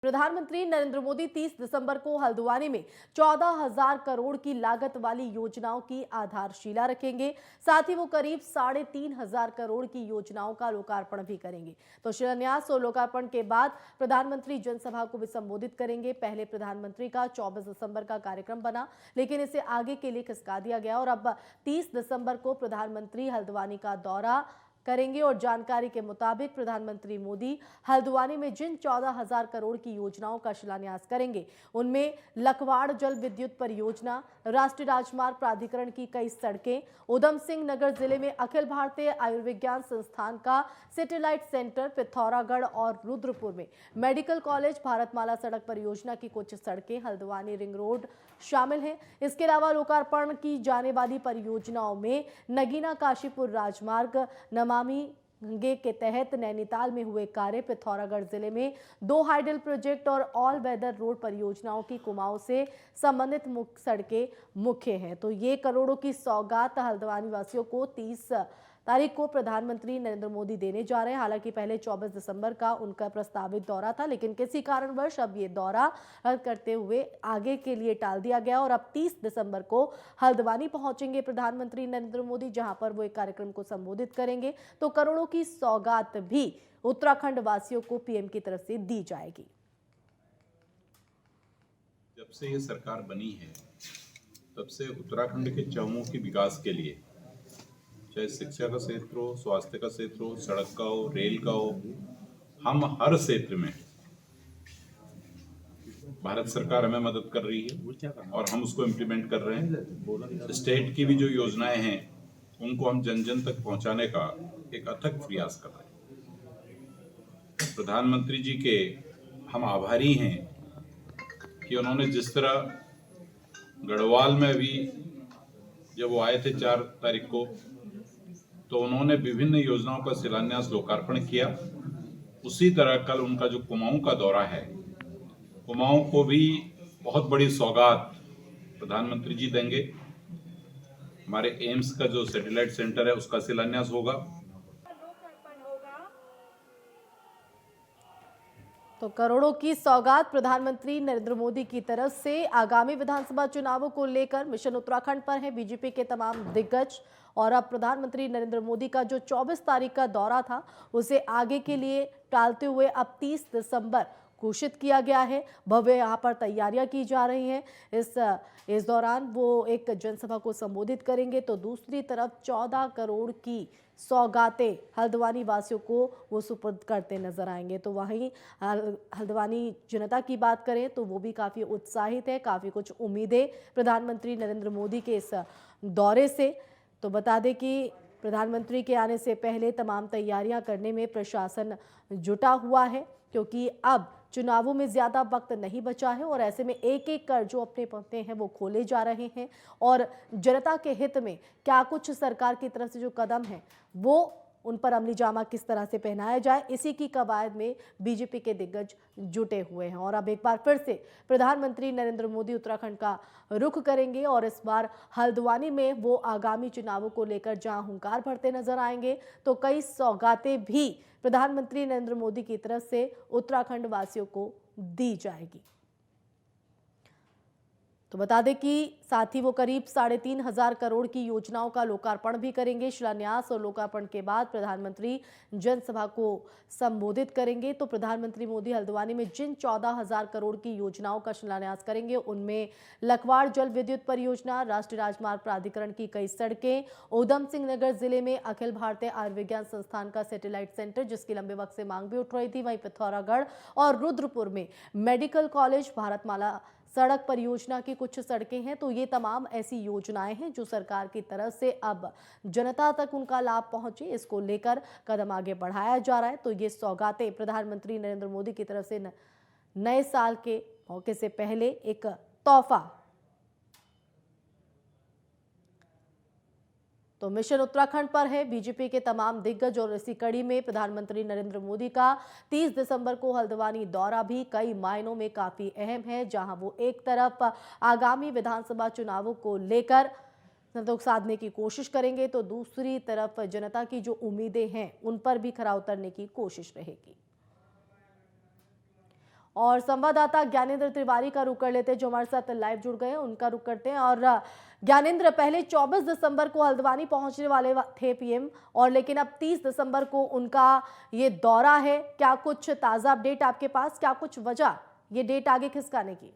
प्रधानमंत्री नरेंद्र मोदी 30 दिसंबर को हल्द्वानी में 14,000 करोड़ की लागत वाली योजनाओं की आधारशिला रखेंगे। साथ ही वो करीब 3,500 करोड़ की योजनाओं का लोकार्पण भी करेंगे। तो शिलान्यास और लोकार्पण के बाद प्रधानमंत्री जनसभा को भी संबोधित करेंगे। पहले प्रधानमंत्री का 24 दिसंबर का कार्यक्रम बना, लेकिन इसे आगे के लिए खिसका दिया गया और अब 30 दिसंबर को प्रधानमंत्री हल्द्वानी का दौरा करेंगे। और जानकारी के मुताबिक प्रधानमंत्री मोदी हल्द्वानी में जिन 14,000 करोड़ की योजनाओं का शिलान्यास करेंगे, उनमें लखवाड़ जल विद्युत परियोजना, राष्ट्रीय राजमार्ग प्राधिकरण की कई सड़कें, उधम सिंह नगर जिले में अखिल भारतीय आयुर्विज्ञान संस्थान का सैटेलाइट सेंटर, पिथौरागढ़ और रुद्रपुर में मेडिकल कॉलेज, भारतमाला सड़क परियोजना की कुछ सड़कें, हल्द्वानी रिंग रोड शामिल हैं। इसके अलावा लोकार्पण की जाने वाली परियोजनाओं में नगीना काशीपुर राजमार्ग, नमामि गंगे के तहत नैनीताल में हुए कार्य, पिथौरागढ़ जिले में 2 हाइडल प्रोजेक्ट और ऑल वेदर रोड परियोजनाओं की कुमाऊं से संबंधित मुख्य सड़कें मुख्य हैं। तो ये करोड़ों की सौगात हल्द्वानी वासियों को 30 तारीख को प्रधानमंत्री नरेंद्र मोदी देने जा रहे हैं। हालांकि पहले 24 दिसंबर का उनका प्रस्तावित दौरा था, लेकिन किसी कारणवश अब ये दौरा रद्द करते हुए आगे के लिए टाल दिया गया और अब 30 दिसंबर को हल्द्वानी पहुंचेंगे प्रधानमंत्री नरेंद्र मोदी, जहां पर वो एक कार्यक्रम को संबोधित करेंगे। तो करोड़ों की सौगात भी उत्तराखंड वासियों को पीएम की तरफ से दी जाएगी। जब से ये सरकार बनी है तब से उत्तराखंड के चहुमुखी विकास के लिए, चाहे शिक्षा का क्षेत्र हो, स्वास्थ्य का क्षेत्र हो, सड़क का हो, रेल का हो, हम हर क्षेत्र में भारत सरकार हमें मदद कर रही है और हम उसको इम्प्लीमेंट कर रहे हैं। स्टेट की भी जो योजनाएं हैं उनको हम जन जन तक पहुंचाने का एक अथक प्रयास कर रहे हैं। प्रधानमंत्री जी के हम आभारी हैं कि उन्होंने जिस तरह गढ़वाल में भी जब वो आए थे 4 तारीख को, तो उन्होंने विभिन्न योजनाओं का शिलान्यास लोकार्पण किया। उसी तरह कल उनका जो कुमाऊं का दौरा है, कुमाऊं को भी बहुत बड़ी सौगात प्रधानमंत्री जी देंगे। हमारे एम्स का जो सैटेलाइट सेंटर है उसका शिलान्यास होगा। तो करोड़ों की सौगात प्रधानमंत्री नरेंद्र मोदी की तरफ से। आगामी विधानसभा चुनावों को लेकर मिशन उत्तराखंड पर है बीजेपी के तमाम दिग्गज और अब प्रधानमंत्री नरेंद्र मोदी का जो 24 तारीख का दौरा था उसे आगे के लिए टालते हुए अब 30 दिसंबर घोषित किया गया है। भव्य यहाँ पर तैयारियां की जा रही हैं। इस दौरान वो एक जनसभा को संबोधित करेंगे। तो दूसरी तरफ 14 करोड़ की सौगातें हल्द्वानी वासियों को वो सुपुर्द करते नजर आएंगे। तो वहीं हल्द्वानी जनता की बात करें तो वो भी काफ़ी उत्साहित है, काफ़ी कुछ उम्मीदें प्रधानमंत्री नरेंद्र मोदी के इस दौरे से। तो बता दें कि प्रधानमंत्री के आने से पहले तमाम तैयारियां करने में प्रशासन जुटा हुआ है, क्योंकि अब चुनावों में ज़्यादा वक्त नहीं बचा है और ऐसे में एक एक कर जो अपने पन्ने हैं वो खोले जा रहे हैं और जनता के हित में क्या कुछ सरकार की तरफ से जो कदम है वो उन पर अमली जामा किस तरह से पहनाया जाए, इसी की कवायद में बीजेपी के दिग्गज जुटे हुए हैं। और अब एक बार फिर से प्रधानमंत्री नरेंद्र मोदी उत्तराखंड का रुख करेंगे और इस बार हल्द्वानी में वो आगामी चुनावों को लेकर जहां हुंकार भरते नजर आएंगे, तो कई सौगातें भी प्रधानमंत्री नरेंद्र मोदी की तरफ से उत्तराखंड वासियों को दी जाएगी। तो बता दें कि साथ ही वो करीब 3,500 करोड़ की योजनाओं का लोकार्पण भी करेंगे। शिलान्यास और लोकार्पण के बाद प्रधानमंत्री जनसभा को संबोधित करेंगे। तो प्रधानमंत्री मोदी हल्द्वानी में जिन 14,000 करोड़ की योजनाओं का शिलान्यास करेंगे, उनमें लखवाड़ जल विद्युत परियोजना, राष्ट्रीय राजमार्ग प्राधिकरण की कई सड़कें, उधम सिंह नगर जिले में अखिल भारतीय आयुर्विज्ञान संस्थान का सैटेलाइट सेंटर जिसकी लंबे वक्त से मांग भी उठ रही थी, वहीं पिथौरागढ़ और रुद्रपुर में मेडिकल कॉलेज, भारतमाला सड़क परियोजना की कुछ सड़कें हैं। तो ये तमाम ऐसी योजनाएं हैं जो सरकार की तरफ से अब जनता तक उनका लाभ पहुंचे, इसको लेकर कदम आगे बढ़ाया जा रहा है। तो ये सौगातें प्रधानमंत्री नरेंद्र मोदी की तरफ से नए साल के मौके से पहले एक तोहफा। तो मिशन उत्तराखंड पर है बीजेपी के तमाम दिग्गज और इसी कड़ी में प्रधानमंत्री नरेंद्र मोदी का 30 दिसंबर को हल्द्वानी दौरा भी कई मायनों में काफी अहम है, जहां वो एक तरफ आगामी विधानसभा चुनावों को लेकर संतोष साधने की कोशिश करेंगे, तो दूसरी तरफ जनता की जो उम्मीदें हैं उन पर भी खरा उतरने की कोशिश रहेगी। और संवाददाता ज्ञानेंद्र तिवारी का रुख कर लेते हैं, जो हमारे साथ लाइव जुड़ गए हैं, उनका रुख करते हैं। और ज्ञानेंद्र, पहले 24 दिसंबर को हल्द्वानी पहुंचने वाले थे पीएम, और लेकिन अब 30 दिसंबर को उनका ये दौरा है। क्या कुछ ताजा अपडेट आपके पास, क्या कुछ वजह ये डेट आगे खिसकाने की?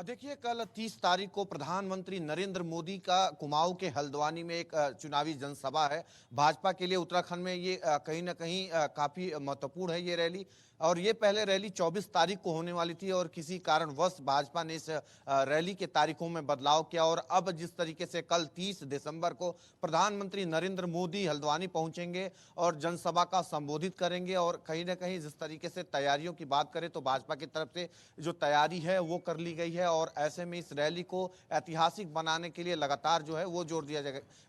देखिए, कल 30 तारीख को प्रधानमंत्री नरेंद्र मोदी का कुमाऊं के हल्द्वानी में एक चुनावी जनसभा है। भाजपा के लिए उत्तराखंड में ये कहीं ना कहीं काफी महत्वपूर्ण है ये रैली। और ये पहले रैली 24 तारीख को होने वाली थी, और किसी कारणवश भाजपा ने इस रैली के तारीखों में बदलाव किया। और अब जिस तरीके से कल 30 दिसंबर को प्रधानमंत्री नरेंद्र मोदी हल्द्वानी पहुंचेंगे और जनसभा का संबोधित करेंगे, और कहीं ना कहीं जिस तरीके से तैयारियों की बात करें तो भाजपा की तरफ से जो तैयारी है वो कर ली गई है। और ऐसे में इस रैली को ऐतिहासिक बनाने के लिए लगातार जो है वो जोर दिया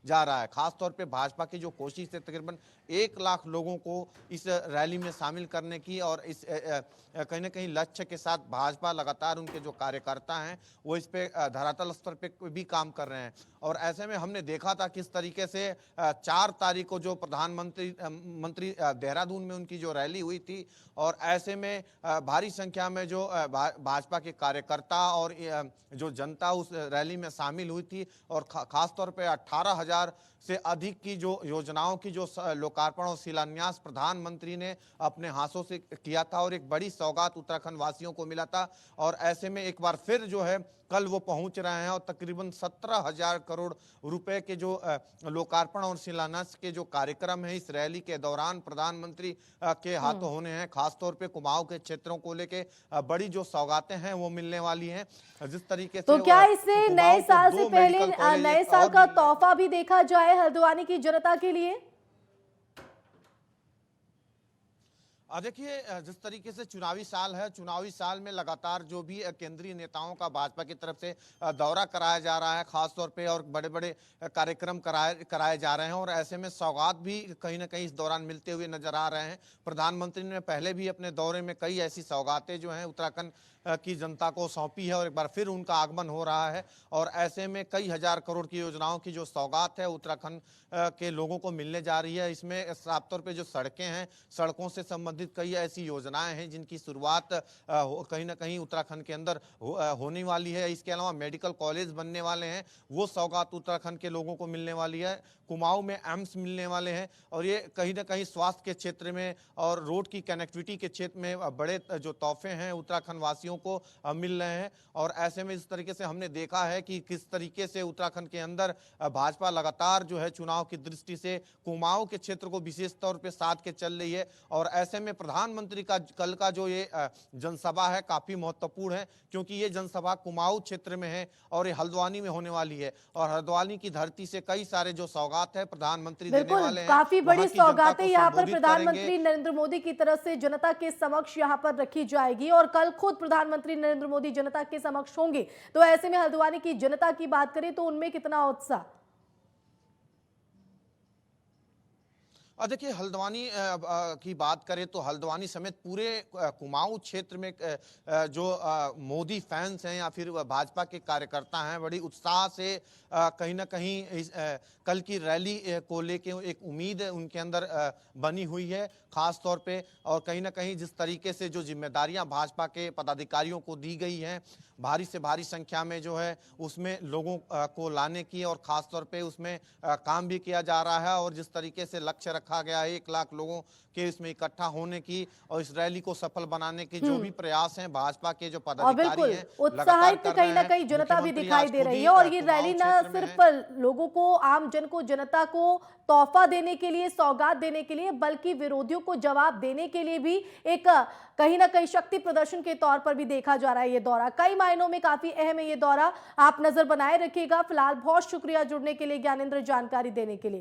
जा रहा है। खासतौर पर भाजपा की जो कोशिश है तकरीबन 1 लाख लोगों को इस रैली में शामिल करने की, और इस कहीं ना कहीं लक्ष्य के साथ भाजपा लगातार उनके जो कार्यकर्ता हैं वो इस पे धरातल स्तर पे भी काम कर रहे हैं। और ऐसे में हमने देखा था किस तरीके से 4 तारीख को जो प्रधानमंत्री देहरादून में उनकी जो रैली हुई थी, और ऐसे में भारी संख्या में जो भाजपा के कार्यकर्ता और जो जनता उस रैली में शामिल हुई थी। और खास तौर पे 18,000 से अधिक की जो योजनाओं की जो लोकार्पण और शिलान्यास प्रधानमंत्री ने अपने हाथों से किया था, और एक बड़ी सौगात उत्तराखंड वासियों को मिला था। और ऐसे में एक बार फिर जो है कल वो पहुंच रहे हैं, और तकरीबन 17,000 करोड़ रुपए के जो लोकार्पण और शिलान्यास के जो कार्यक्रम है इस रैली के दौरान प्रधानमंत्री के हाथों होने हैं। खासतौर पे कुमाऊं के क्षेत्रों को लेके बड़ी जो सौगातें हैं वो मिलने वाली हैं। जिस तरीके से तो क्या इससे नए साल से पहले नए साल का तोहफा भी देखा जाए हल्द्वानी की जनता के लिए? देखिए, जिस तरीके से चुनावी साल है, चुनावी साल में लगातार जो भी केंद्रीय नेताओं का भाजपा की तरफ से दौरा कराया जा रहा है खासतौर पे, और बड़े बड़े कार्यक्रम कराए जा रहे हैं। और ऐसे में सौगात भी कहीं ना कहीं इस दौरान मिलते हुए नजर आ रहे हैं। प्रधानमंत्री ने पहले भी अपने दौरे में कई ऐसी सौगातें जो हैं उत्तराखंड की जनता को सौंपी है, और एक बार फिर उनका आगमन हो रहा है। और ऐसे में कई हजार करोड़ की योजनाओं की जो सौगात है उत्तराखंड के लोगों को मिलने जा रही है। इसमें साफ तौर पे जो सड़कें हैं, सड़कों से संबंधित कई ऐसी योजनाएं हैं जिनकी शुरुआत कहीं ना कहीं उत्तराखंड के अंदर होने वाली है। इसके अलावा मेडिकल कॉलेज बनने वाले हैं, वो सौगात उत्तराखंड के लोगों को मिलने वाली है। कुमाऊं में एम्स मिलने वाले हैं, और ये कहीं ना कहीं स्वास्थ्य के क्षेत्र में और रोड की कनेक्टिविटी के क्षेत्र में बड़े जो तोहफे हैं उत्तराखंड वासियों को मिल रहे हैं। और ऐसे में इस तरीके से हमने देखा है कि किस तरीके से उत्तराखंड के अंदर भाजपा लगातार जो है चुनाव की दृष्टि से कुमाऊं के क्षेत्र को विशेष तौर पे साध के चल रही है। और ऐसे में प्रधानमंत्री का कल का जो ये जनसभा है काफी महत्वपूर्ण है, क्योंकि ये जनसभा कुमाऊं क्षेत्र में है और ये हल्द्वानी में होने वाली है। और हल्द्वानी की धरती से कई सारे जो सौगात है प्रधानमंत्री देने वाले हैं, काफी बड़ी सौगातें यहाँ पर प्रधानमंत्री नरेंद्र मोदी की तरफ से जनता के समक्ष यहाँ पर रखी जाएगी, और कल खुद प्रधानमंत्री नरेंद्र मोदी जनता के समक्ष होंगे। तो ऐसे में हल्द्वानी की जनता की बात करें तो उनमें कितना उत्साह? देखिए, हल्द्वानी की बात करें तो हल्द्वानी समेत पूरे कुमाऊं क्षेत्र में जो मोदी फैंस हैं या फिर भाजपा के कार्यकर्ता हैं, बड़ी उत्साह से कहीं ना कहीं कल की रैली को लेके एक उम्मीद उनके अंदर बनी हुई है खास तौर पे। और कहीं ना कहीं जिस तरीके से जो जिम्मेदारियां भाजपा के पदाधिकारियों को दी गई हैं, भारी से भारी संख्या में जो है उसमें लोगों को लाने की, और खास तौर पे उसमें काम भी किया जा रहा है। और जिस तरीके से लक्ष्य रखा गया है 1 लाख लोगों के इसमें इकट्ठा होने की और इस रैली को सफल बनाने के जो भी प्रयास हैं भाजपा के जो पदाधिकारी हैं उत्साहित कहीं ना कहीं जनता भी दिखाई दे रही है। और ये रैली न सिर्फ लोगों को, आम जन को, जनता को तोहफा देने के लिए, सौगात देने के लिए, बल्कि विरोधियों को जवाब देने के लिए भी एक कहीं ना कहीं शक्ति प्रदर्शन के तौर पर भी देखा जा रहा है। ये दौरा कई मायनों में काफी अहम है। ये दौरा आप नजर बनाए रखिएगा। फिलहाल बहुत शुक्रिया जुड़ने के लिए, ज्ञानेंद्र, जानकारी देने के लिए।